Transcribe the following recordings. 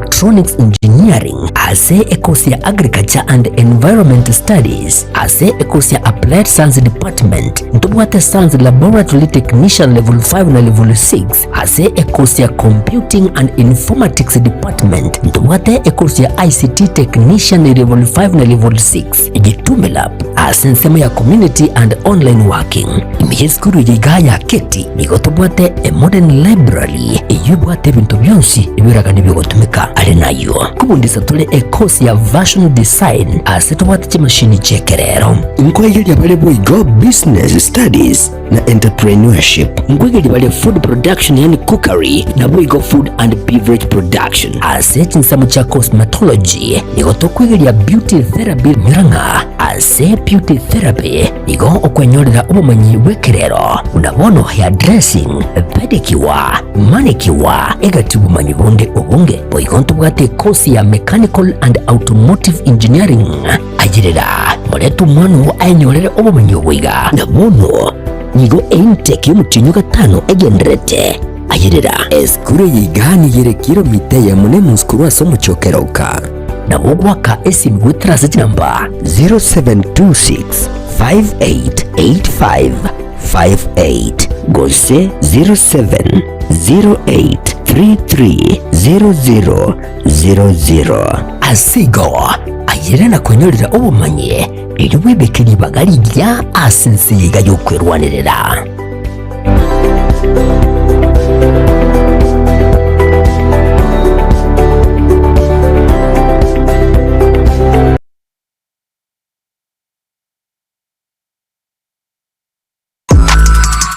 Electronics Engineering, ase ekosi ya Agriculture and Environment Studies, ase ekosi ya Applied Science Department, ntubwate Science Laboratory Technician level 5 na level 6, ase ekosi ya Computing and Informatics Department, ntubwate ekosi ya ICT Technician level 5 na level 6. Getembe Lab ase nsema ya Community and Online Working. Imiheskuru yigaya keti nigotubwate a modern library eyubwate bintu byonsi ibiraga nibyo gotumika ari nayo. Kubundisa tole ekosi ya Version Design ase tubwate chimashini chekerero. Inkwegeli bale boigo Business Studies na Entrepreneurship. Inkwegeli bale Food Production yani Cookery na boigo Food and Beverage Production. Ase chinsamu cha Cosmetology nigotokwegeli ya Beauty Therapy miranga. Ase Beauty Therapy nigo okwenyolera ubumanyi bwekerero unabono hair dressing, pedicure, manicure egati ubumanyi bunde obunge boigo ntubwate kosi ya Mechanical and Automotive Engineering agirira moletu mwanu anyolere ubumanyi bwiga nabono nigo intake y'umutinyu gatano egenderete agirira eskure yigani yerekiro mite ya mune muskuru asomo chokeroka na wogwaka esimu gwetrase namba 0726 588558 gose 0708330000 asigo ayirena kwenyolera obumanye eri webekeri bagali lya asensi yiga yokwerwanirira.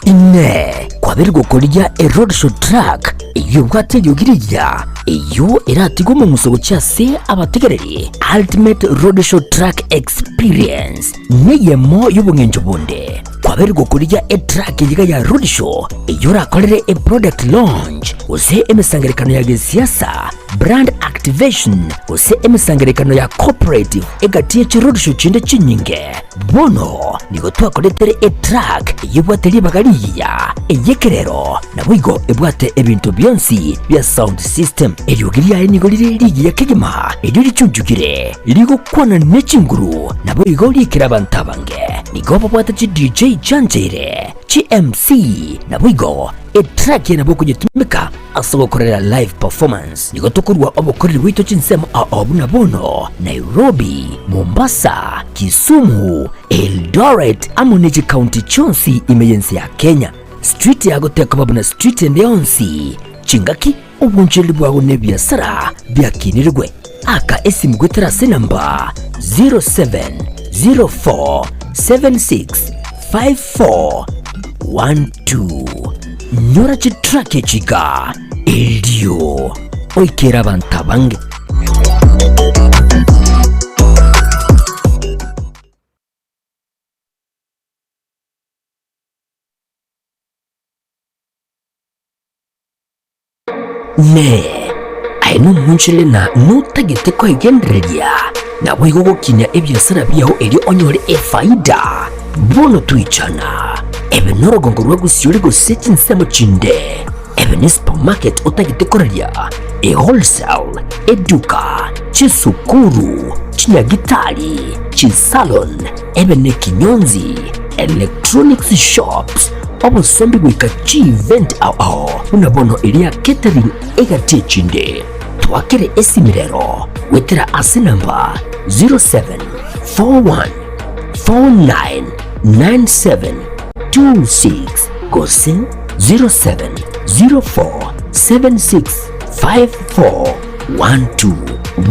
Ine kwabiri gukorya a road show track iyo bwate yogirija iyo iratigo mu musogo cyase abategereri ultimate road show track experience niyemo y'ubungenjo bunde kwabiri gukorya a track yiga ya road show iyo rakorere a product launch use emisangerekano ya gesiasa brand activation use emisangerekano ya cooperative egatiye ci road show cinde cinyinge bono nigo twakoretere a track yibwate libagaliya eyekerero nabwigo ebwate ebintu byonsi bya sound system eriyogiriya nigo liriya kegema eriri cyujugire irigo kwana necinguru nabwigo likira bantabange nigo bwate ci DJ Chanjere ci MC nabwigo a track yana boko nyetumika asobokorera live performance nigo tukurwa obokorera wito Chinsa abuna bono Nairobi, Mombasa, Kisumu, Eldoret amuneji county chonsi imeyensi ya Kenya street ya goteka babuna street ndeyonsi chingaki ubunjeli bwawe nebyasara byakinirwe aka esimu gweterase namba 0704765412 nyora chitrake chiga eldio oikera bantabange. Ne aino munchile na nutagete kwa igendereria na bwigo gukinya ebyasara byaho eri onyore efaida bono tuichana ebe norogongo rwagusiori goseti nsemo chinde ebe ni supermarket utagete koreria e wholesale eduka chisukuru chinyagitari chisalon ebe ne kinyonzi electronics shops obusombi bwika chi event ao unabono elia catering egatie chinde twakere esimirero wetera asinamba 0741499726 gose 0704765412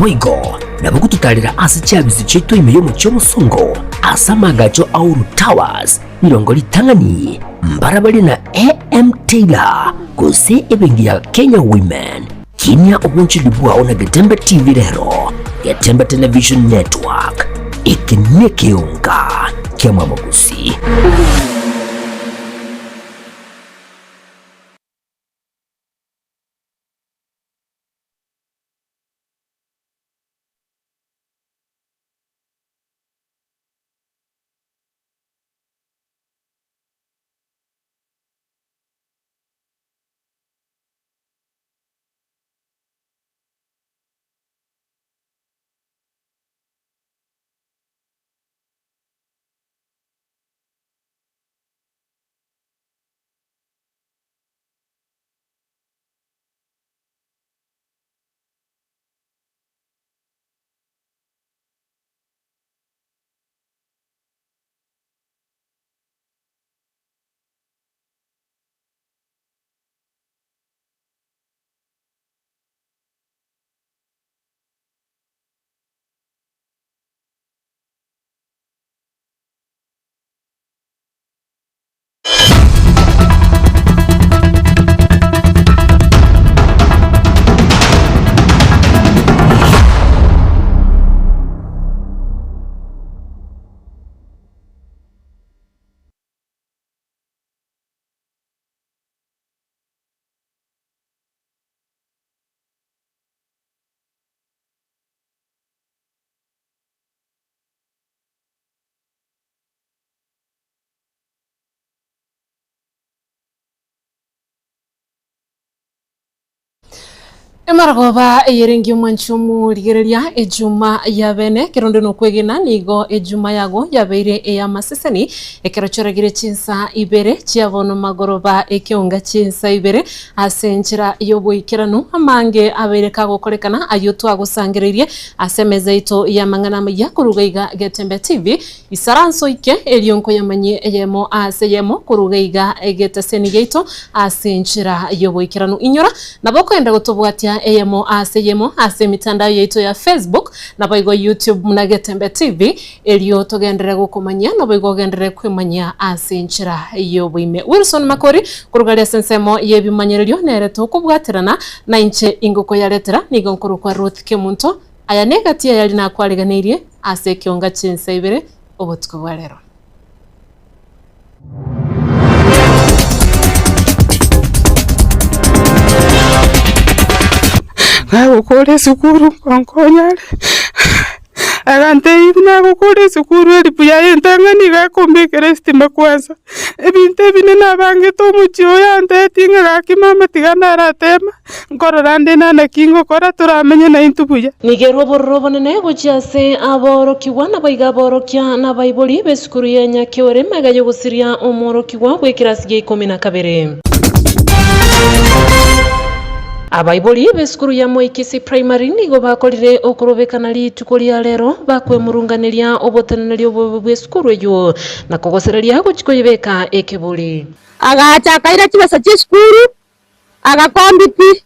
wigo nabukututalira asi chabizi chetu imeyo mucho musongo asamagacho auru towers nilongoli tangani mbarabali na AM Taylor gose ebengi ya Kenya Women kinya obunchili bwao na Getembe TV rero Getembe Television Network Ekeonga kya mwamogusi. Emaragoba yerengi mwanchumu ligereria ejuma ya bene kirondo no kwegena nigo ejuma yago yabeire ya maseseni ekerochoragire Chinsa Ibere chiavono magoroba Ekeonga Chinsa Ibere asenchira yoboikirano amange abeire kagokorekana ayoto agosangererie asemeza ito ya mangana ya kurugaiga Getembe TV isaranso ike elionko yamanye yemo aseyemo kurugaiga egeteseni geito asenchira yoboikirano inyora naboko enda gotobwatia eyemo ase mitandao yetu ya Facebook na baigo YouTube na Getembe TV elio togendere gukumanya na baigo gendere kwimanya ase nchira yobuime Wilson Makori kurugalia sensemo yebimanyererio nereto kubwaterana na inche ingoko yaretera nigo nkuru kwa Ruth Kemunto aya negatia yali na kwariganirie ase Ekeonga Chinsa Ibere obotuko bwarero. Gukore sukuru konkonyale agante ibna gukore sukuru elipuya yentangani gakombekera stima kwanza ebinte bine nabange tomuchio yante tinga gakimama tigana aratema nkororande nana kingo kora turamenye na intubuya nigerwo borrobo nene guchiase aborokiwa na baiga borokia na baibuli besukuru ya Nyakiore magayo gusiria omorokiwa gwekirasi ge 12 abaibuli besukuru ya Kisii primary nigo bakorire okurobekana litukuria lero bakwemurunganiria obotananirio bwesukuru eyo na kogosereria guchikoyebeka ekebuli agacha kaira chibasa chesukuru agakombiti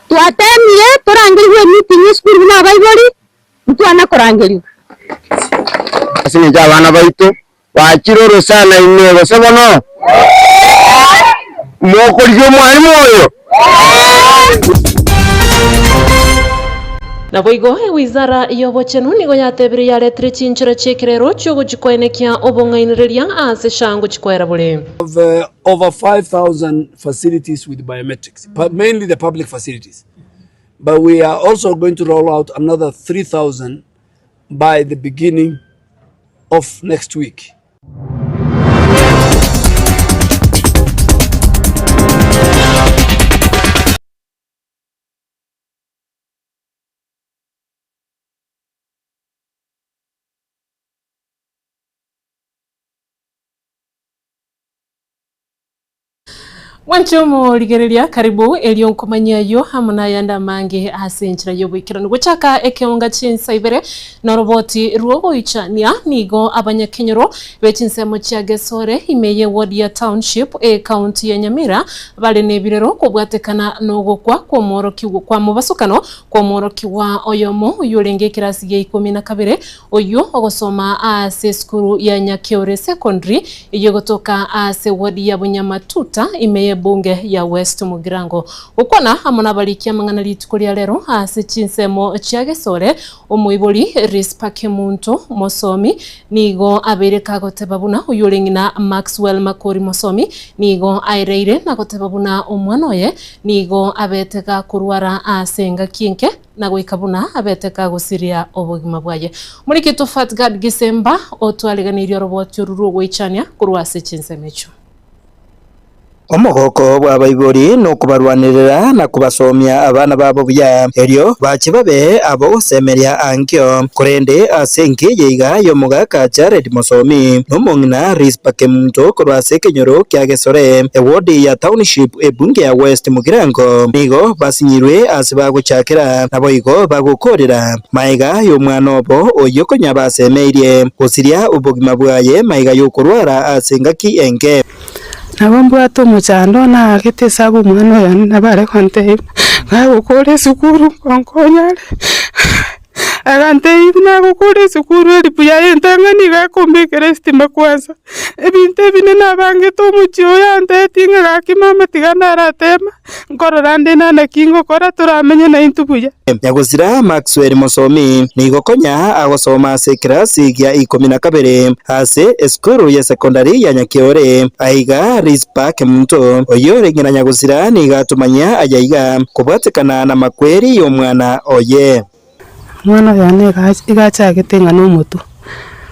twatemie turangiriwe meeting sukuru na baibuli mtwana kurangiriwa asinja abana baitu wakiroro sana imego sebono mokoryo mwarimu oyo na boigo wizara yobochenu nigo yatebire yaretre chinchira chekirero cyo gukwenekia obongainireria ase shango chikwera bule of over 5,000 facilities with biometrics, mainly the public facilities, but we are also going to roll out another 3,000 by the beginning of next week. Wanchumu ligereria karibu elionkomanya yo hamuna yanda mange asenchira yobuikirano guchaka Ekeonga Chinsa Ibere na roboti ruobo ichania nigo abanyakenyero bechinsemo chia Gesore imeye ward ya township county ya Nyamira bale nebirero kubwatekana nogokwa kwa moroki kwa mubasukano kwa moroki wa oyomo yulenge kirasi ge 12 oyo ogosoma ase skuru ya Nyakiore secondary iyogotoka ase ward ya Bunyamatuta imeye bunge ya West Mugirango ukona hamuna balikia mangana litukulia lero ase chinsemo chia Gesore omuibuli rispa Kemunto mosomi nigo abereka gotebabuna uyulengina Maxwell Makori mosomi nigo aireire na gotebabuna omwanoye nigo abeteka kurwara asenga kinke na gwikabuna abeteka gusiria obugima bwaye muri kitu Fatgad Gisemba otwaleganirio roboti ruru gwichania kurwase chinsemecho omogoko bw'abaibori no kubarwanirira na kubasomya abana babo buya eryo bachibabe abo semeria ankyo kurende asenke yeiga yomugaka Jared Mosomi nomongina rispa Kemunto kurwase kenyoro kya Gesore ewodi ya township ebunge ya West Mugirango nigo basinyirwe asiba guchakira nabo igo bagukorera maiga y'omwana obo oyokonya basemeirie gusiria ubugima bwaye maiga yokurwara asengaki enge nabambwa tomuchando na agitesaga mwana oyo nabare konte gukore sukuru konkonyale agante ibna gukore sukuru elipuya yentangani gakombekera stima kwanza ebinte bine nabange tomuchio yante tinga gakimama tigana aratema nkororande nana kingo kora turamenye na intubuya nyagusira Maxwell Mosomi nigokonya agosoma ase kirasi ya 12 ase skuru ya secondary ya Nyakiore aiga rispa Kemunto oyo rengina nyagusira nigatumanya ajaiga kubwatekana na makweri y'omwana oye mwana yane igacha getenga no mutu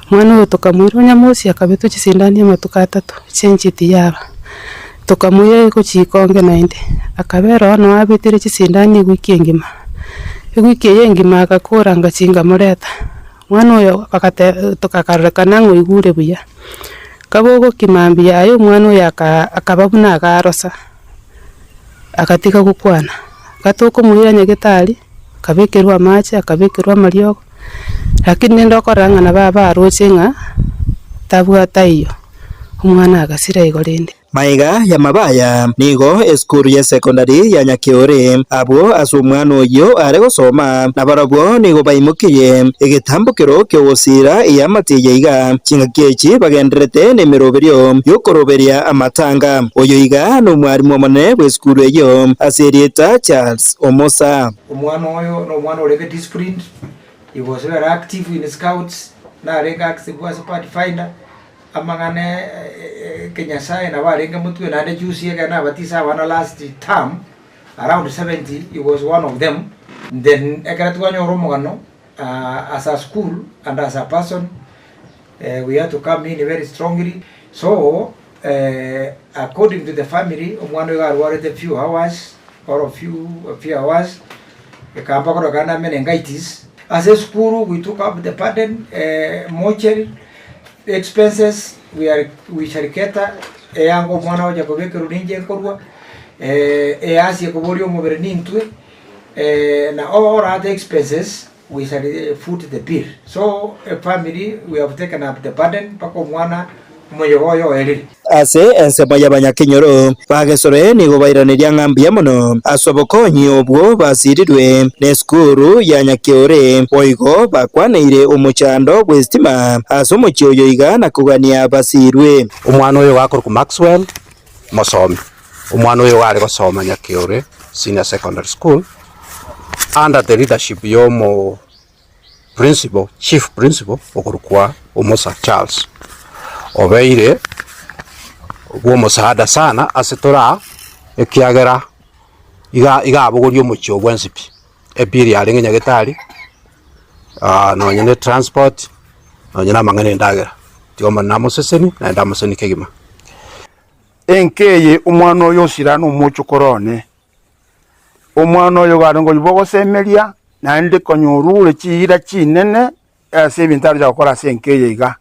mwana utoka mwiro nyamosi akabetu chisindani matuka 3 chenchiti yaba tukamuya ko chikonge nainde akabera ono abitire chisindani wiki ngima ngima akakora ngachinga mureta mwana uyo tukakarrekana ngo igure buya kabogo kimambia ayo mwana uyo akababuna akarosa akatika gukwana gatoko muhira nyagetari kabikirwa amache akabikirwa mariogo lakini ndokoranga na baba arochenga tabwata iyo umwana agasira igorende maiga ya mabaya nigo eskuru ya secondary ya Nyakiore abo asumwana uyo are gusoma na barabwo nigo baimukiye igitambukiro cy'ubusira iyamatiye iga kingakechi bagenderete ne miroberio yokoroberia amatanga uyo iga no mwarimu mone w'eskuru yo aserieta Charles Omosa. Umwana uyo no mwana ureke disciplined, he was very active in scouts na renga active as a party finder amangane Kenyasa na barenga mutwe na de juice yega na batisa wana last term around 70 he was one of them. Then ekatwanyo romogano as a school and as a person we had to come in very strongly. So according to the family umwana ga worried a few hours or a few hours ekamba ko kana meningitis. As a school we took up the burden mortuary expenses we shall cater yango mwana waje kobeke runinje korwa asi koborio mubere nintwe na all other expenses we shall foot the bill. So a family we have taken up the burden pako mwana moyogoyo eri ase ensemo y'abanyakenyoro bagesore nigo bairaniria ng'ambia muno asobokonyi obwo basirirwe neskuru ya Nyakiore oigo bakwaneire umuchando gwestima asomochi oyo iga na kugania basirwe umwana uyo wakuru ku Maxwell Mosomi umwana uyo wari gusoma Nyakiore Senior Secondary School under the leadership yomo chief principal okurukwa Omosa Charles obeire gwo musahada sana asetora ekiagera iga abugorio mucho gwensipi ebiri alinge Nyagetari no nyene transport no nyena mangene ndagera tioma na museseni na ndamuseni kegima enkeye umwana oyo sirano mucho korone umwana oyo garongo ibogo semeria na ndi konyorure chihira chinene ase bintaru ja gukora senkeye iga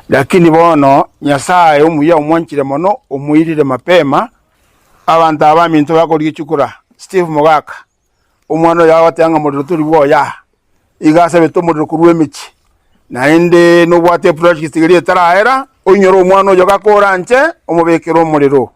lakini bono Nyasaye umuya umwanchire mono umuyirire mapema abantu abaminto bakori chukura Steve Mogaka umwana yawe atanga modero turi boya igasa beto modero kuruwe michi na ende no bwate project tigiri tarahera onyoro umwana yo gakora nche umubekero umuriro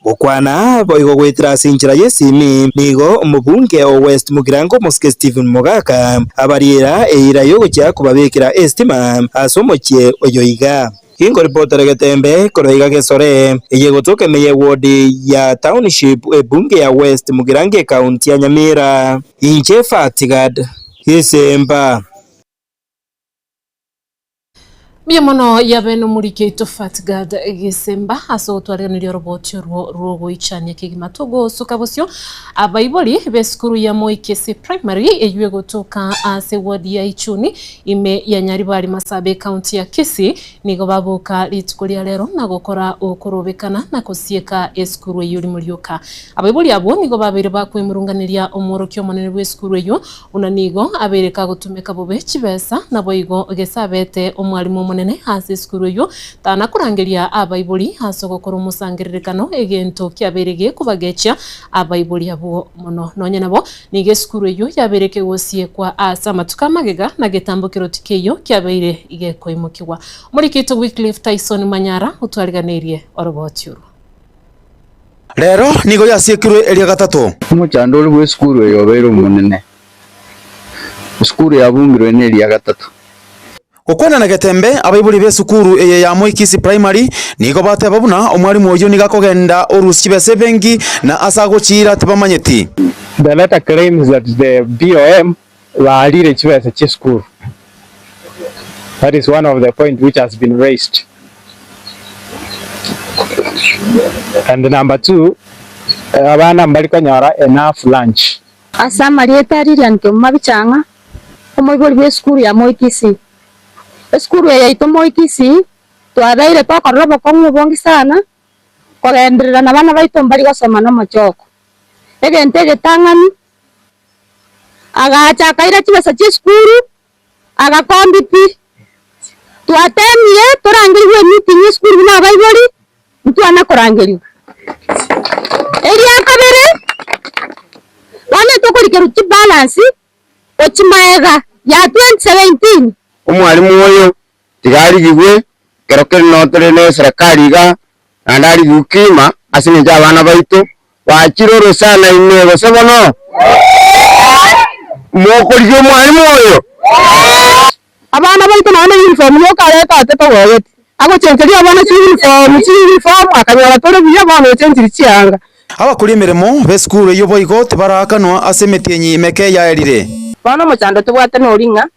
okwana boigo gwitira sinjira yesimi nigo umubunge o West Mugirango Moske Stephen Mogaka abarira eira yo gukya kubabekera estima asomokie oyo iga Kingo reporter Getembe koroiga gesore eye gotoke meye ward ya township bunge ya West Mugirango county ya Nyamira inche Fatigad Kisemba Biamono yabeno murike to Fatgad Gisemba aso twaranira roboti rogo ichanye kigimatogo sokabosyo abaiboli beskuru ya Kisii primary eywe gotoka ase ward ya Ichuni ime ya Nyaribari Masabe county ya Kisii nigo babuka litukulia lero na gukora okorobekana na kosieka eskuru yuri mulyoka abaiboli abo nigo babere bakwimurunganiria omorokyo monene bweskuru yo unanigo abereka gutumeka bobe chibesa na boigo gesabete omwalimu nene hasi skuru yo tana kurangeria abaibuli hasogokora umusangiririkano egento kyaberege kubagecha abaibuli abo mono nonye nabo nige skuru yo yabereke wosie kwa asama tukamagega na getambukiro tikeyo kyabeire igeko imukiwa muri kito Wycliffe Tyson Manyara utwariganirie orobotyuru rero nigo yasiekirwe elia gatatu umuchando uri skuru yo bero munene skuru yabumbirwe nelia gatatu Okwana na Getembe abaibuli be sukuru eye ya Kisii primary nigo bate babuna omwalimu oyo niga kogenda orusi bese bengi na asagochira tebamanyeti. The letter claims that the BOM valire chibese chi school. That is one of the point which has been raised. And number two, abana mbali kanyara enough lunch. Asama lietari yanke mabichanga omoiboli be school ya Kisii. Skuru ya ito Kisii twareire tokorora bokongo bongi sana kogenderera na bana baito mbari gosoma no mochoko egente getang'ani agacha kaira chibesa cheskuru agakombi pi twatemie turangiriwe meeting skuru na baibori mtwana kurangiriwe eria kabere wane tukurikeru chi balance ochimaega ya 2017 umwalimu oyo tigarigigwe kerokere notere ne serikali ga andari gukima asinja abana baito wakiroro sana inego sebono mokoryo mwalimu oyo abana baito na uniform yo kareta ateto wowe ago chenjeri abana uniform akanyora tore biya bana chenjeri chianga abakuri emirimo b'esukuru eyo boigo tibarakanwa ase emetenyi meke yaerire bana mochando tubwate no ringa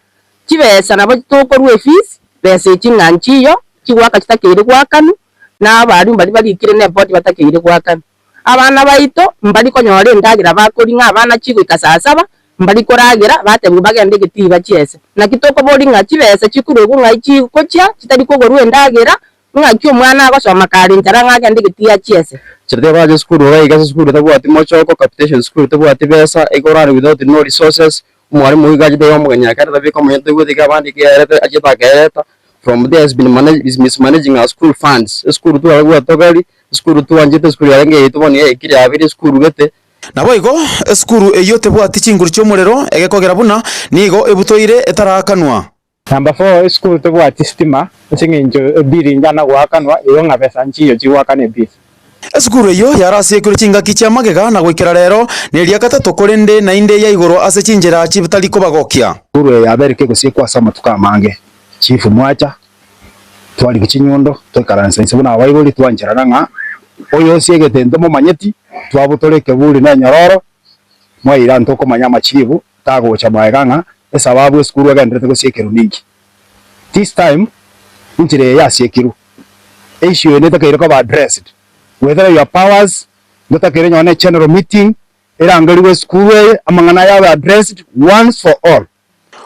chibesa nabo tukorwe fees besa chinganchiyo chigwaka chitakiri gwakanu na abari mbali balikire ne body batakiri gwakanu abana baito mbali konyore ndagira bakoringa abana chigwika saa 7 mbali koragira batebwe bagende gitiba chiese na kitoko boringa chibesa chikurego ngaichi kocha chitari kogorwe ndagira ngaki omwana agosoma kare njara ngagende gitia chiese chirde baje skuru baiga skuru tabwati mochoko capitation skuru tabwati besa igorari without no resources mwalimu wigaje de omuganya kare tabiko mente gudika bandi kerete ajita kereta from there has been mismanaging our school funds skuru tu agwa togari skuru tu anjite skuru yarenge ituboni ekiri abiri skuru gete naboigo esukuru eyo tebwati chinguru cy'omurero egekogera buna nigo ebutoire etarakanwa. Number 4 school tebwati stima singinjo biri njana gwakanwa iyo ngabesa nchiyo chiwakane bisi. Esukuru eyo yarasiye kuri chingaki kya magega na gwikira rero neria gatatu kurinde na inde ya igoro ase chinjira chibitali kubagokia. Skuru ya berike gusikwa sama tukamange chifu mwacha twali kichinyundo twekaransa nsebuna abaibuli twanjira nga oyo siegete ndomo manyeti twabutoleke buli na nyororo mwaira ntoko manyama chivu tagocha maeganga esababu esukuru agendete gusikero ningi this time intire yasiekiru issue netakaire ko addressed whether your powers notakire nyone general meeting erangaliwe skuru amangana yawe addressed once for all.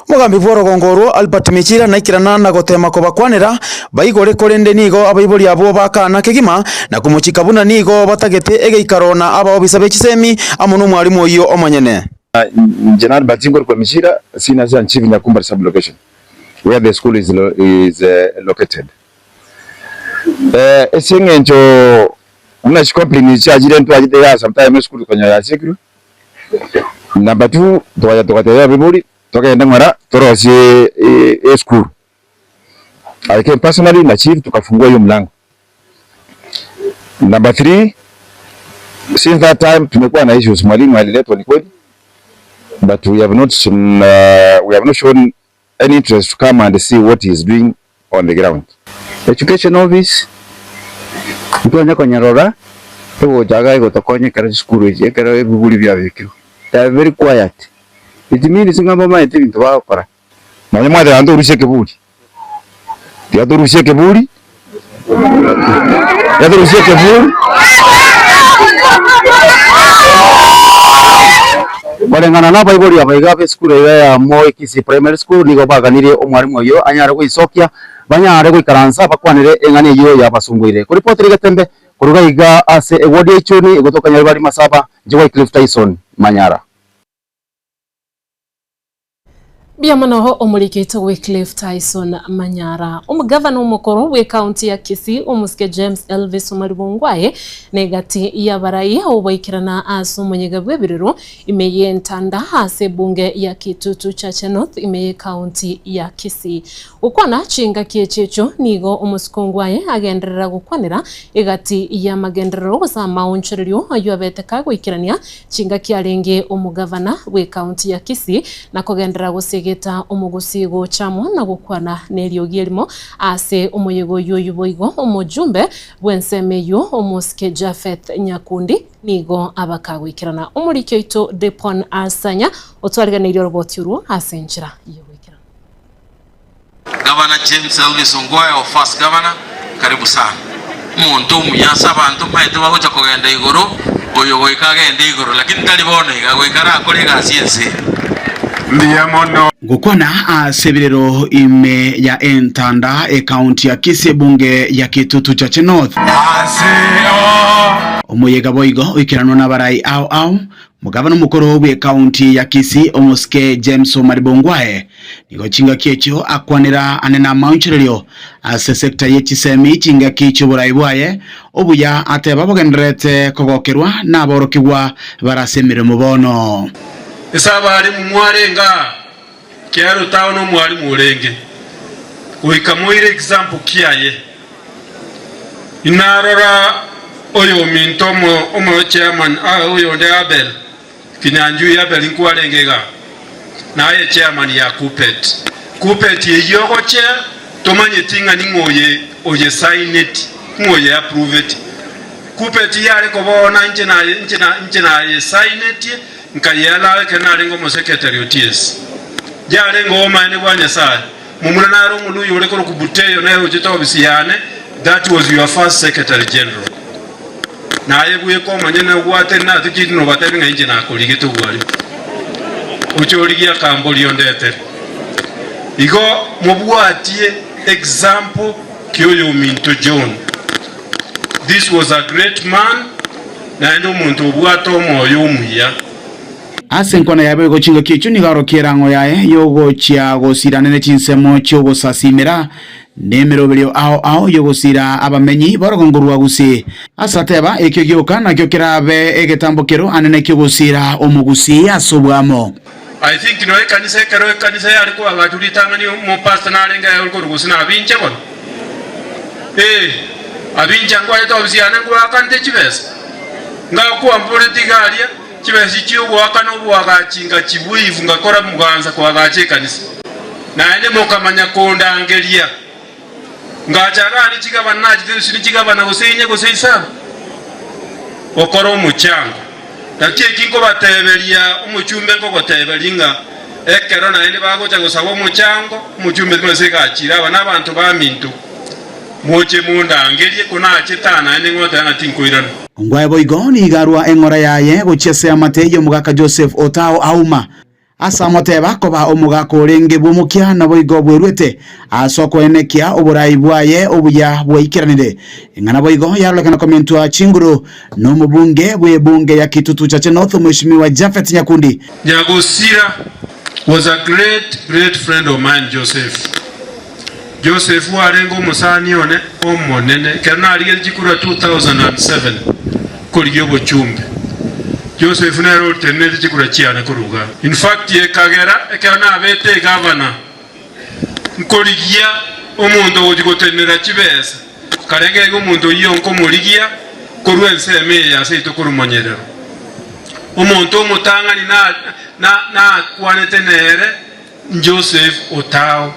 Mugambi bworogongoro Albert Michira naikirana na gotema ko bakwanira baigore korende nigo abaibori abo bakana kegima na kumuchika buna nigo batagete egeikarona aba obisabe kisemi amuno mwalimu oyo omanyene. General Batingo kwa Michira senior chief Nyakumba sub location where the school is located. Esingenjo una complain chajire ntu ajite ya sometimes school konya ya secure. Number 2 toya tokatera biburi tokenda ngara torosie school. I came personally na chief tukafungua hiyo mlango. Number 3 since that time tumekuwa na issues mwalimu aliletwa ni kweli, but we have not shown any interest to come and see what he is doing on the ground. Education office ntonya konyarora to jaga igotokonye kara school je kara ebuguri bya bikiro. They are very quiet. It means ngamba ma ite bintu bakora. Na nyama de ando urushe keburi. Ya do urushe keburi. Ya do urushe keburi. Balengana na baibori abaiga school ya Moi Kisii Primary School nigo baganire omwarimu oyo anyara gwisokia banyare gwikaransa bakwanire engane yo yabasungwire kuri potri Getembe kurugaiga ase ewodi echoni egotokanya bari masaba Joy Cliff Tyson Manyara. Biamanoho omurikito we Cliff Tyson Manyara umugavana umukoro we county ya Kisii umuske James Elvis Umaribungwaye negati ya barayi obaikirana aso munyegabwe biriro imeye ntanda hase bunge ya Kitutu Chache North imeye county ya Kisii ukwana chinga kiechecho nigo umuskongwaye agenderera gukwanira egati ya magenderero za mauncherio ayo abeteka gwikirania chinga kiarenge umugavana we county ya Kisii na kogendera geta umugusigo chamo na gukwana neryo gierimo ase umuyego yoyuboigo umujumbe bwensemeyo umuske Jafeth Nyakundi nigo abakagwikirana umurikyo ito Depon Asanya otwariga neryo robotiru asenjira yewikirana. Governor James Elvis Ongwaye of first governor karibu sana muntu muyasa abantu maite bagocha kugenda igoro oyogo ikagenda igoro lakini talibone igagwikara akore gasiense gukwana aseberero ime ya entanda e county ya Kisii bunge ya Kitutu Chache North. omuyega boigo oikerano na barai ao mugavana mukuru wa kaunti ya Kisii omuske James Omaribongwae nigo chinga kiecho akwanira anena maunchirerio ase sekta yechisemi chinga kicho burai bwaye obuya ateba bagenderete kogokerwa naborokibwa barasemire mubono esaba ali mumwarenga kyaro tawo mwali murenge wikamuire example kiaye inarora oyo mintomo omo chairman oyo de Abel kinyanju ya Abel nkuwarengega naye chairman ya Kupet yeyoko che tomanye tinga ningoye oye sign it ngoye approve it Kupet yale kobona nchena ye sign it nkayala kenale ngo secretary oties jale ngoma ene bwanya sa mumuna naro muluyo ule ko kubuteyo nayo ujito bisiyane. That was your first secretary general naye buye ko manyene gwate na tukiti no batabi nga inje na koligito bwali ucholigia kambo liondete igo mubwatie example kyoyo Minto John. This was a great man na ndo muntu bwato moyo umuya asenkwana yabe go chinga kichu ni garo kirango yae yogo chia go siranene chinsemo cyo go sasimira nemerobelio ao yogo sira abamenyi barogongorwa gusi asateba ekyo gyoka na kyo kirabe egetambokero anene kyo gusira omugusi asobwamo. I think no kanisa yali ko agatulitanga ni mu pastor nalenga yalko rugusi na binche bon abincha ngwa to bisiana ngwa kante chibesa ngako ampolitikalia chibesi chiyo wakano bwagachinga chibuivu ngakora muganza kwa gache kanisa na ende mokamanya konda angelia ngachagani chigabana nachi chigabana gusenya okora umuchango nakie kingo batebelia umuchumbe ngo gotebelinga ekero na ende bagocha gusaba umuchango umuchumbe twese gachira abana abantu ba Minto moche munda angelie kuna chitana ende ngota na tinkoirana ngwae boigoni igarwa engora yaye gochese amateyo mugaka Joseph Otao auma asa moteba koba omugako renge bumukia na boigo bwerwete asoko enekia oburai bwaye obuya bwaikiranire ingana boigo yarolekana komento a chinguru no mubunge bwe ya Kitutu cha North mheshimiwa Japhet Nyakundi. Nyagosira was a great friend of mine. Joseph warengo musani one omonene kana ali jikura 2007 koliyo bochumbe Joseph nero tenete jikura chiana kuruga. In fact ye kagera ekana abete governor nkoligia omuntu ojikotenera chibesa karenge omuntu yonko moligia korwense eme ya seito kurumanyerero omuntu omutanga ni na kwanetenere Joseph Otao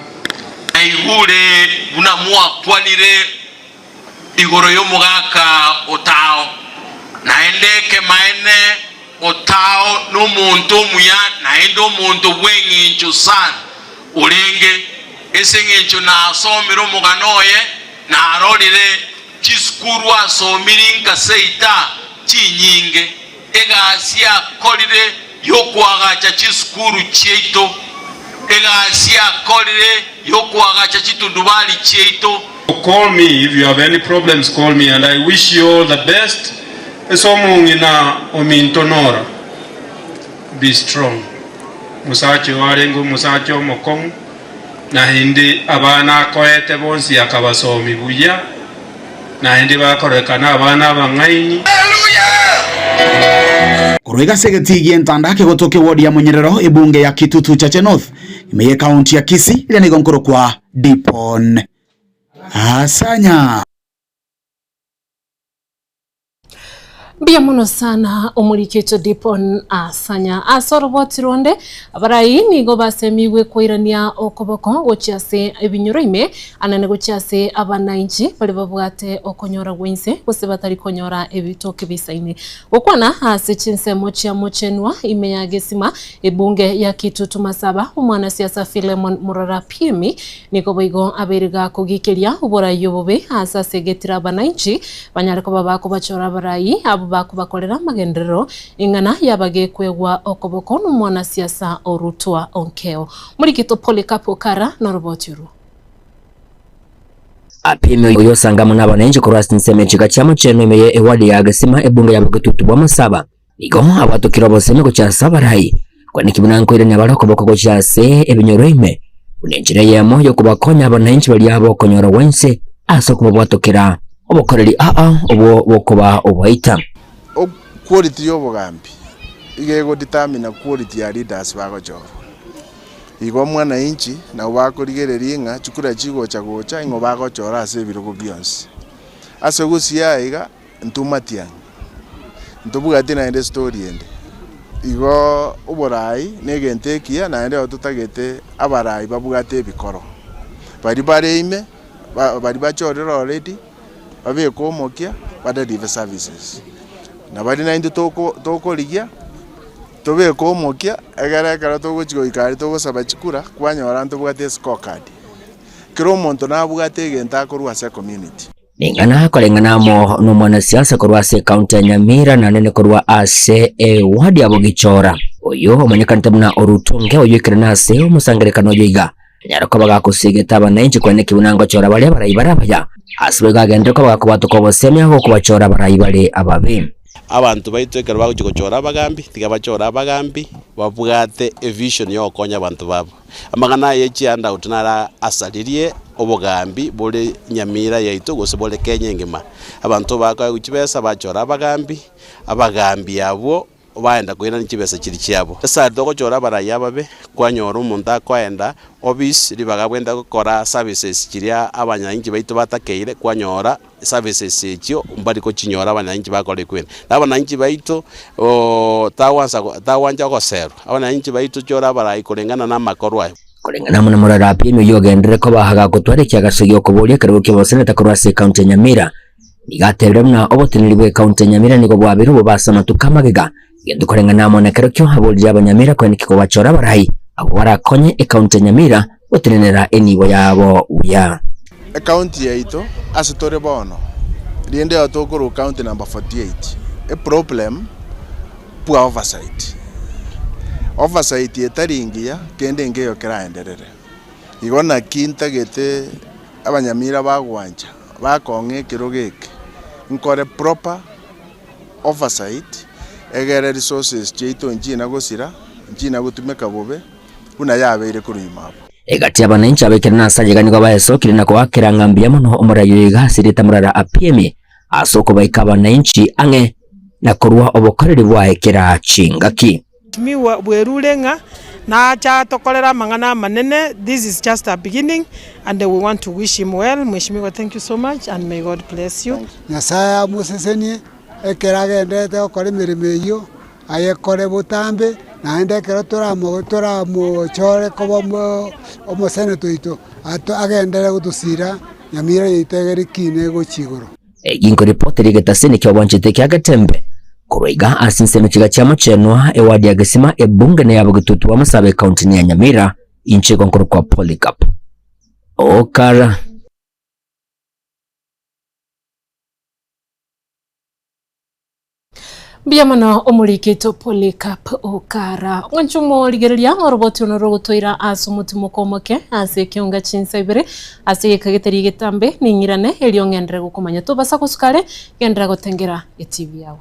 aigure buna mua kwanire igoro yo mugaka Otao naendeke maene Otao no muntu muya naendo muntu bwengincho sana urenge esengincho na asomero muganoye na arorire chiskuru asomirinka seita chinyinge egasia kolire yokwagacha chiskuru cheito egasia kolire yokwagacha chitundubali cheito. Call me if you have any problems, call me, and I wish you all the best. Esomungina omintonora. Be strong. Musacho warengo musacho mokong na hindi abana koete bonsi akabasomi buya na hindi bakorekana abana bangaini. Kuruiga segeti entanda ke gotoke wodi ya Munyerero ibunge ya Kitutu cha North imeye kaunti ya Kisii ile nigonkoro kwa Dipon Asanya. Bia muno sana omurikecho Dipon Asanya asoroboti ronde abarai nigo basemiwe koirania okoboko gochiase ebinyoroime anane gochiase abanainchi bali babwate okonyora gwense bose batari konyora ebitoke bisaine okwana ase Chinsa mochia mochenwa imeya gesima ebunge ya Kitutu Masaba umwana siasa Philemon Murara Pimi nigo boigo aberiga kugikeria uborai yobobe asa segetira abanainchi banyareko babako bachora abarai abo bakubakorera magenderero ingana yabage kwegwa okoboko n'umwana siasa Orutwa Onkeo muri Kito Polikapo Kara na Robotiru. apime uyo sangamo n'abananchi korwa sinseme chika chamo cheno imeye ewadi ya Gesima ebunga ya Bugetutu bwa Masaba igo abatukira bose ko cha sabarai kwani kibunanko ile nyabaroko boko cha se ebinyoroime unenjire yemo yo kubakonya abananchi bali abo konyora wense aso kuba batokera obokoreri obo bokuba obaita quality y'obugambi igego determine quality ya leaders bagochora igo mwananchi na bakorigereria inga chukura chigo chagocha ingo bagochora ase birugo byonse ase gusia iga ntumatian ntubugati na ende story ende igo uborai negentekia na ende otutagete abarai babugate bikoro bari bareime bari bachorera already babikomokia badadive services na bari na inde toko ligia tobikomokia egara toko chigo ikari toko sabachikura kwanyora ntubugate scorecard kiro monto na bugate genta korwa se community ningana kolengana mo no mwanasiasa korwa se county ya Nyamira na nene korwa ase wadi abo gichora oyo omanyakanta muna orutonge oyo ikirana ase omusangerekano yiga nyarako bagakusigeta abananchi kwene kibunango chora bali barayibara asibe gagende ko bakubatuko bosemya ko kubachora barayibale ababe abantu baitwekera baguchora abagambi tigabachora abagambi babugate a vision yo konya abantu babo amagana yechi anda utunara asalirie obugambi bole Nyamira yaito gose bole Kenya ngima abantu baka kuchibesa bachora abagambi abo baenda kwena nichibesa kiri cyabo esa dogochora baraya babe kwanyora umuntu akwenda obis libagabwenda gukora services kiria abanyanyi baito batakeire kwanyora services ekyo mbali ko chinyora abanyanyi bakore kwena abanyanyi baito tawanja gosero abanyanyi baito chora barayi kolengana na makorwa kolengana muna murara pime yogendere ko bahaga gutwarekia gasogyo kubolia karuke bosene takorwa se county Nyamira igatebera muna oboteneri bwe county Nyamira niko bwabiro bobasama tukamagega yendukolengana mona kerokyo habolya abanyamira kwene kiko bachora barayi abo barakonye county Nyamira botenera enibo yabo uya county yaito asitore bono riende atokoro county number 48 a problem poor oversight yetaringia kende ngeyo kiraenderere igona kintagete abanyamira bagwanja bakonge kirogeke nkore proper oversight egere resources cheito njina gosira njina gutumeka bobe una yabeire kurima egati abananchi abekirana asajegani kwa bayesokire na kwakira ngambia muno omurayo igasirita murara apieme asoko baika abananchi ange na korwa obokoreri bwaekera chingaki miwa bwerulenga na cha tokolera mangana manene. This is just a beginning and we want to wish him well. Mheshimiwa, thank you so much and may God bless you. Nyasaya museseni ekerage ndete okore mirimeyo ayekore butambe na ndekera tora mo chore kobo omo senator ito ato agendere gutusira Nyamira yitegeri kine go chigoro eginko reporteri getaseni kyo wanchite kya Getembe kuruiga asinseme chiga chama chenwa ewadi ya Gesima ebunga na yabo Bugetutu wa Masaba county ya Nyamira inche konkoro kwa Polycarp okara Biamano omurikito Polycarp okara wanchumo ligerelia oroboti onorogotoira asumuti mukomoke ase Ekeonga Chinsa Ibere ase kageteri Getembe ninyirane eliongendere gukomanya to basa kusukale gendera gotengera TV yawo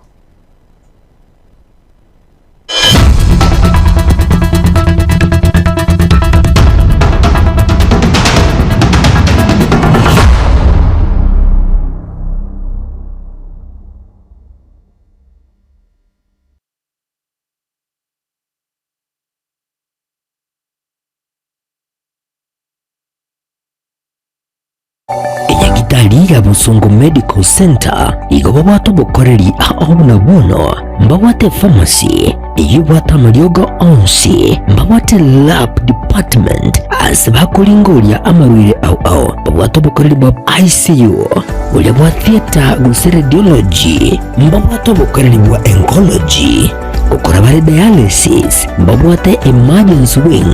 Enyagitali Busungu Medical Center igoba bwato bukoreri ahobuna buno mbawate pharmacy iyubwata mariogo onsi mbawate lab department asibakulingolia amarwire au mbawate bukoreri bwa ICU ule bwa theater guse radiology mbawate bukoreri bwa oncology ukora bari dialysis mbawate emergency wing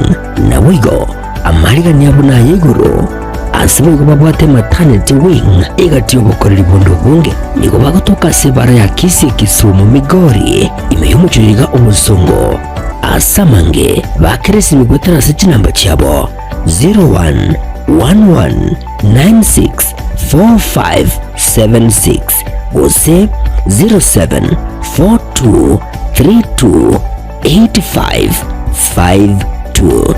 na wigo amariga nyabuna yeguru asibo babwate maternity wing igati obukoreri bondo bunge nigo bagotoka sebara ya Kisii Kisumu Migori imeyumuchiriga omusongo asamange bakeresi migwetera se chinamba cyabo 011196 4576 gose 0742328552.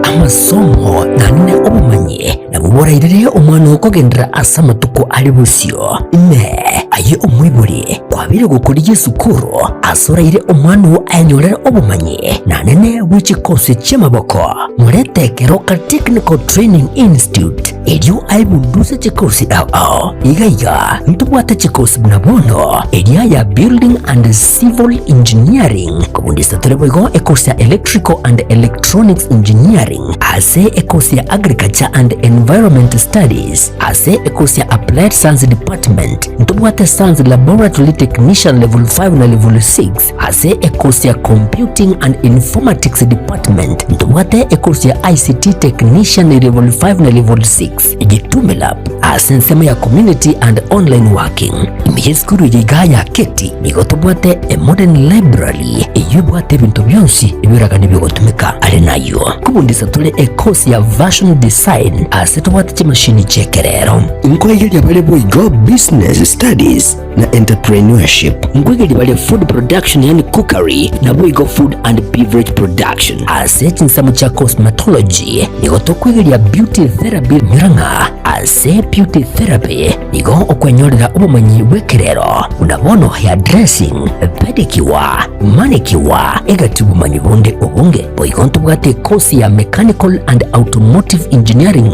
Amasomo nanne obumanye nabuborairire omwana okugendera asa matuko ali busyo ne aye omwibuli kwabire gukuriye sukuru asoraire omwana wo anyorera obumanye nanene bw'ekikosi ky'amaboko muretekero ka Technical Training Institute elyo aibundusa ekikosi ao igaiga ntubwate ekikosi bunabono elya ya Building and Civil Engineering kubundisa tureboigo ekosi ya Electrical and Electronics Engineering ase ekosi ya Agriculture and Environment Studies ase ekosi ya Applied Science Department ntubwate Science Laboratory Technician level 5 na level 6 ase ekosi ya Computing and Informatics Department ntubwate ekosi ya ICT Technician level 5 na level 6 Getembe Lab ase nsema ya Community and Online Working imiyeskuru yigaya keti nigotubwate a Modern Library iyubwate bintu byonsi ibiraga nibigotumika ari nayo kubundisa tule ekosi ya Version Design ase tubwate chimashini chekerero inkwegeli abale boigo Business Studies na Entrepreneurship inkwegeli bale Food Production yani Cookery na boigo Food and Beverage Production ase chinsamu cha Cosmetology nigotokwegeli ya Beauty Therapy miranga ase Beauty Therapy nigo okwenyorera obumanyi bwekerero unabono hair dressing pedicure manicure egati bumanyi bunde obunge boigo ntubwate kosi ya Mechanical and Automotive Engineering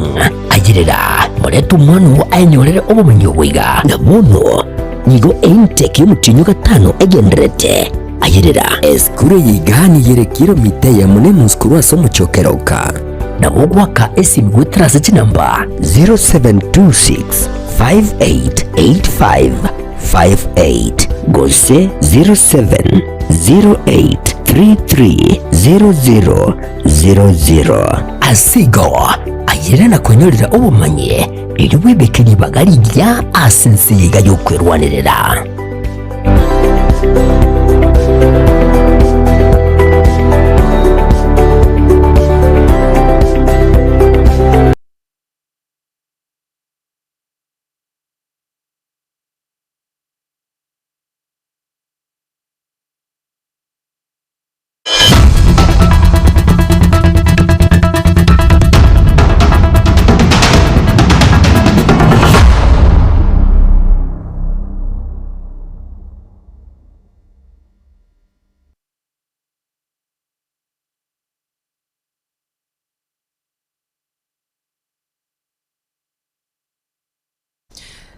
agirira moretu mwana wo anyorere obumanyi bwiga nabono nigo intake y'umutinyu gatano egenderete agirira eskure yigani yere kilomita ya munemu skuru asomo chokeroka nabogwaka esimu trase chinamba 0726 588558 gose 0708330000 asigo ayire na kwenyorera obumanye liliwebekeri bagari lya asensi yiga yokwerwanirira.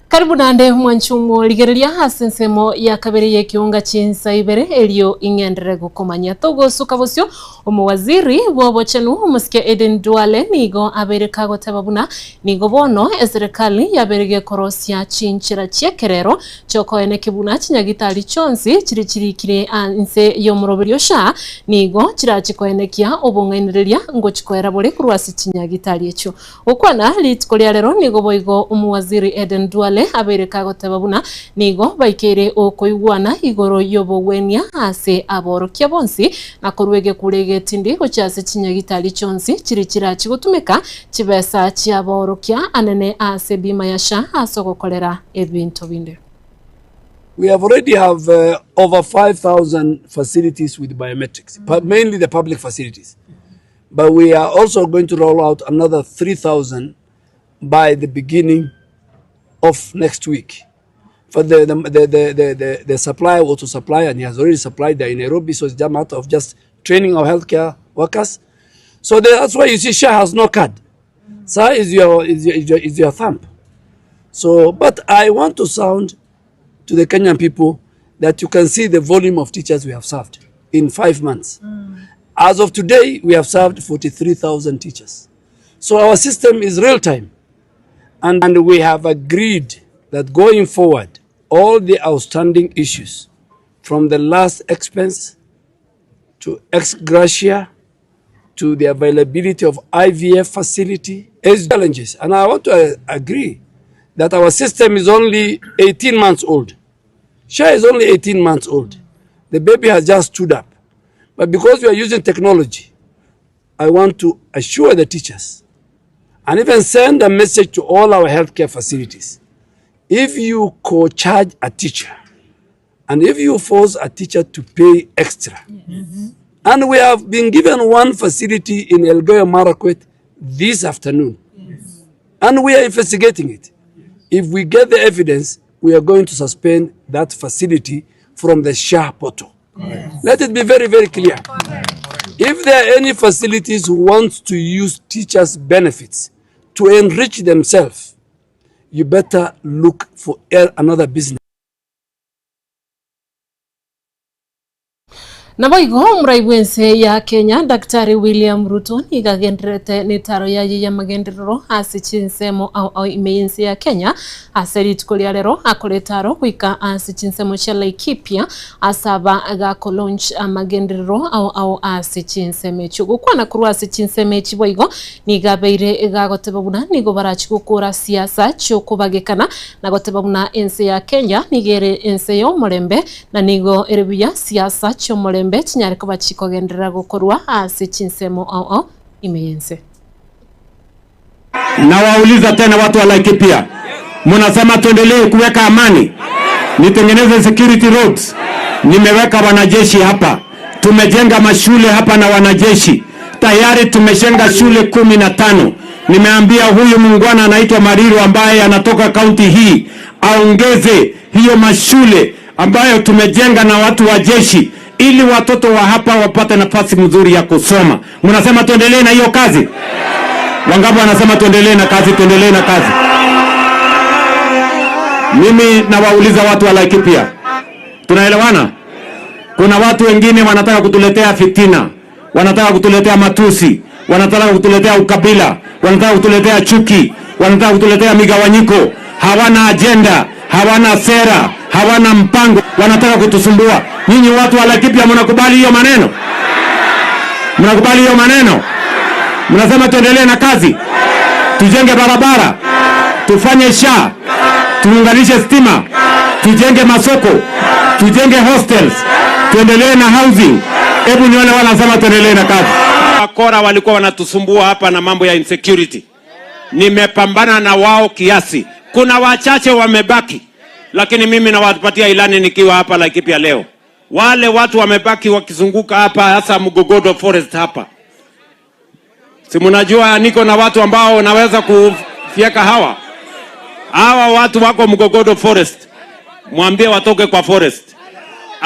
Karibu nande mwanchumo ligereria hasensemo ya kabere ya Ekeonga Chinsa Ibere elio ingendere gukomanya togo sukabosyo omuwaziri wobochenu umusikia Eden Duale nigo abere kago tababuna nigo bono ezerekali yaberege korosya chinchira chiekerero choko ene kibuna chinyagitali chonsi chirichirikire anse yomuroberio sha nigo chirachiko enekia obongenereria ngo chikoera bole kurwasi chinyagitali echo okwana litkolia lero nigo boigo umuwaziri Eden Duale abere kago tababuna nigo baikere okoigwana igoro yobogwenia ase aborokia bonsi na korwege kurege tindi gochase chinyagitali chonsi chirichira chigotumeka chibesa chiaborokia anene ase bima yasha asogokolera ebintu binde. We have already have over 5,000 facilities with biometrics, mainly the public facilities. But we are also going to roll out another 3,000 by the beginning of next week. For the supplier will to supply, and he has already supplied there in Nairobi, so it's a matter of just training our healthcare workers. So that's why you see SHA has no card. SHA is your thumb. So, but I want to sound to the Kenyan people that you can see the volume of teachers we have served in 5 months. As of today, we have served 43,000 teachers. So our system is real time. And we have agreed that going forward, all the outstanding issues, from the last expense to ex gratia to the availability of IVF facility, is challenges. And I want to agree that our system is only 18 months old. SHA is only 18 months old. The baby has just stood up. But because we are using technology, I want to assure the teachers and even send a message to all our healthcare facilities. If you co-charge a teacher and if you force a teacher to pay extra, and we have been given one facility in Elgeyo Marakwet this afternoon, and we are investigating it. If we get the evidence, we are going to suspend that facility from the SHA portal. Let it be very, very clear. If there are any facilities who want to use teachers' benefits to enrich themselves, you better look for another business. Naboigo mraibwense ya Kenya Daktari William Ruto igagendrete nitaro ya magenderero ase chinsemo au imeyense ya Kenya ase ritkulia lero akoretaro kuika ase chinsemo cha Laikipia asaba agako launch magenderero au ase chinseme chugo kwana kurwa ase chinseme chiboigo nigabeire igagotebabuna nigo barachikukura siasa chokubagekana nagotebabuna ense ya Kenya nigere ense yo Mulembe na nigo erebuya siasa cho Mulembe chinyari ko bachikogendera gukorwa ase chinsemo au imeyense. Na wauliza tena watu wa Laikipia, mnasema tuendelee kuweka amani, nitengeneze security roads. Nimeweka wanajeshi hapa, tumejenga mashule hapa na wanajeshi tayari, tumeshenga shule 15. Nimeambia huyu muungwana anaitwa Mariru ambaye anatoka kaunti hii aongeze hiyo mashule ambayo tumejenga na watu wa jeshi, ili watoto wa hapa wapate nafasi nzuri ya kusoma. Mnasema tuendelee na hiyo kazi? Wangapi wanasema tuendelee na kazi, tuendelee na kazi? Mimi nawauliza watu wa Laikipia, tunaelewana? Kuna watu wengine wanataka kutuletea fitina, wanataka kutuletea matusi, wanataka kutuletea ukabila, wanataka kutuletea chuki, wanataka kutuletea migawanyiko. Hawana agenda, hawana sera, hawana mpango, wanataka kutusumbua. Nyinyi watu wa Laikipia mnakubali hiyo maneno? Mnakubali hiyo maneno? Mnasema tuendelee na kazi, tujenge barabara, tufanye SHA, tuunganishe stima, tujenge masoko, tujenge hostels, tuendelee na housing. Hebu nione wanasema tuendelee na kazi. Wakora walikuwa wanatusumbua hapa na mambo ya insecurity. Nimepambana na wao kiasi. Kuna wachache wamebaki, lakini mimi nawapatia ilani nikiwa hapa Laikipia leo. Wale watu wamebaki wakizunguka hapa, hasa Mugogodo Forest hapa. Si mnajua niko na watu ambao naweza kufieka hawa. Hawa watu wako Mugogodo Forest. Mwambie watoke kwa forest.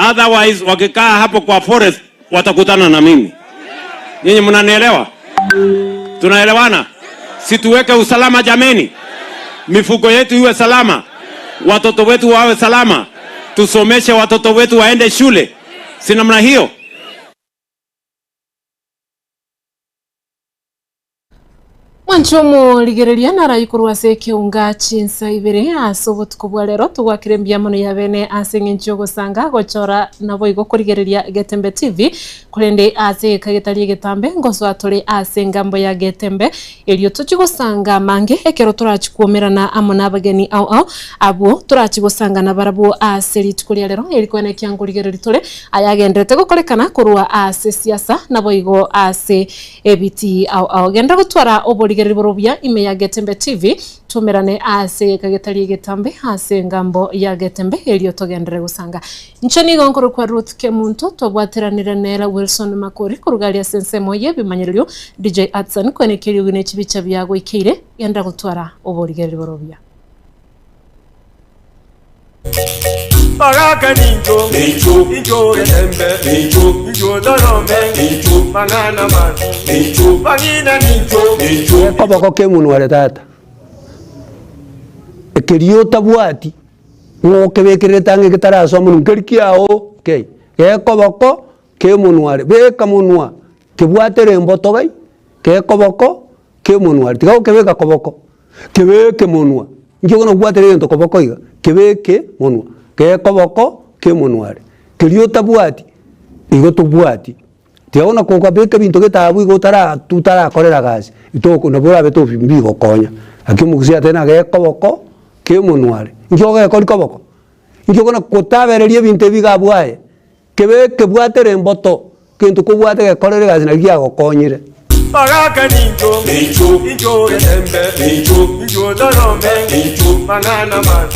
Otherwise wakikaa hapo kwa forest watakutana na mimi. Nyinyi mnanielewa? Tunaelewana? Situweke usalama jameni. Mifugo yetu iwe salama. Watoto wetu wawe salama. Tusomeshe watoto wetu waende shule. Si namna hiyo? Wanchomo ligereria na raikurwa se Ekeonga Chinsa Ibere asobot kubwalero tugwakirembia mono ya bene asengencho gosanga gochora nabo igo kurigereria Getembe TV kurende ase kagetari Getembe ngoso atore ase ngambo ya Getembe elio tuchigosanga mange ekero turachikuomerana amona abageni au abo turachigosanga na barabo ase litukulia lero elikwene kyango ligereri tore ayagendete gokorekana kurwa ase siasa nabo igo ase ebiti au genda gutwara oboli Borobia ime ya Getembe TV tumerane ase kagetari Getembe ase ngambo ya Getembe elio togendere gusanga nchani gonkoro kwa Ruth Kemunto tobwateranira nera Wilson Makori kurugalia sense moye bimanyirio DJ Atsan kwene kiri wine chibicha byago ikire yenda gutwara oborigeri borobia Bagaka ninjo ninjo Getembe ninjo dorome ninjo manana man ninjo bagina ninjo koboko kemunware tata ekerio tabwati ngoke bekire tange kitaraso mun kerkiao okay koboko kemunware beka munwa kibwatere mboto gai koboko kemunware tiga kebeka koboko kebeke munwa ngigo no bwatere ento koboko iga kebeke munwa koboko kemunware kerio tabwati igo tubwati tiaona ko kwabeka bintu getabu igo tutara korera gazi itoko no bora beto bimbigo konya akimugusia tena koboko Kemunto njoge kori koboko njogona kutabereria bintu bigabwaye kebe kebwatere mboto kintu kubwate gekorere gazina giagokonyire Bagaka ninjo getembe ninjo dorome mangana man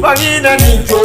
bagina ninjo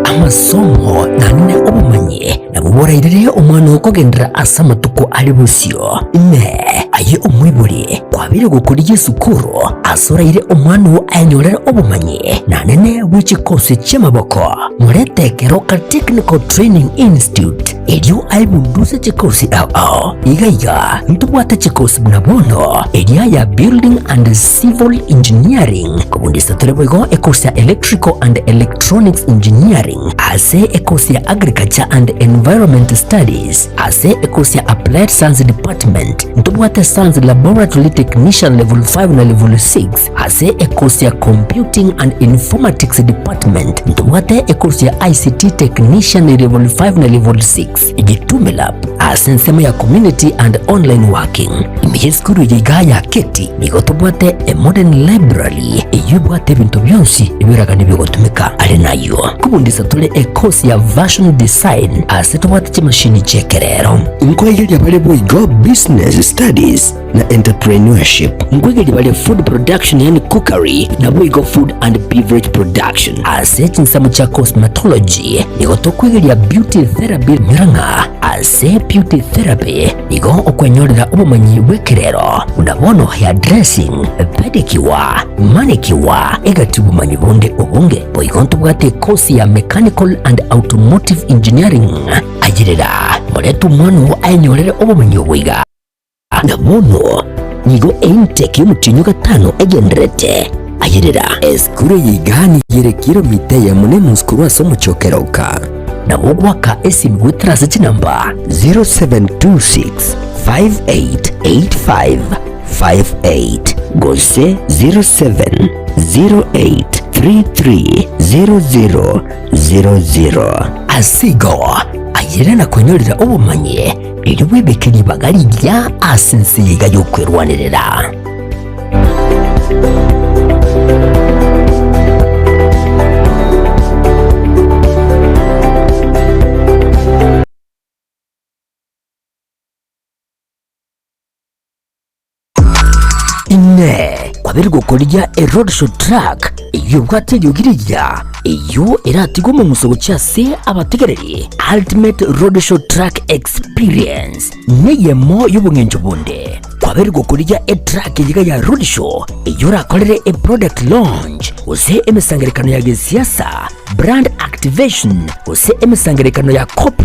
amasomo nanine obumanye nabuborairire omwana okugendera asa matuko ali busio ime aye omwibuli kwabire gukuriye sukuru asoraire omwana anyorera obumanye nanene bw'ekikosi ky'amaboko muretekero ka Technical Training Institute elio aibunduze ekikosi ao igaiga ntubwate ekikosi bunabono elia ya Building and Civil Engineering kubundisa tulebwego ekosi ya Electrical and Electronics Engineering ase ekosi ya Agriculture and Environment Studies ase ekosi ya Applied Science Department ntubwate Science Laboratory Technician Level 5 na Level 6 ase ekosi ya Computing and Informatics Department ntubwate ekosi ya ICT Technician Level 5 na Level 6 Getembe Lab ase nsema ya Community and Online Working imiyeskuru yigaya keti nigotubwate a Modern Library eyubwate bintu byonsi ibiraga nibigotumika ari nayo kubundisa tule ekosi ya Version Design ase tubwate chimashini chekerero inkwegeli abale boigo Business Studies na Entrepreneurship nkwegeli bale Food Production yani Cookery na boigo Food and Beverage Production ase chinsamu cha Cosmetology nigotokwegeli ya Beauty Therapy miranga ase Beauty Therapy nigo okwenyorera obumanyi bwekerero unabono hair dressing pedicure manicure egati obumanyi bonde obunge boigonto bwate kosi ya Mechanical and Automotive Engineering agirira moletu mwana anyorere obumanyi bwiga nabono nigo intake y'umutinyo gatano egenderete agirira eskure yigani yerekiro mite ya mune muskuru asomo chokeroka na wogwaka esimu witrasi chinamba 0726 588558 gose 0708330000 asigo ayire na konyorera obumanye riri webekeri bagari rya asense yiga yokwerwanirira ine kwabiri gukorya a road show track iyo bwate yogiriya iyo iratigo mu musogo cyase abategereri ultimate road show track experience neyemo y'ubungenjo bunde kwabiri gukorya a track yiga ya road show iyo rakorere a product launch use emisangerekano ya gisiasa brand activation use emisangerekano ya corporate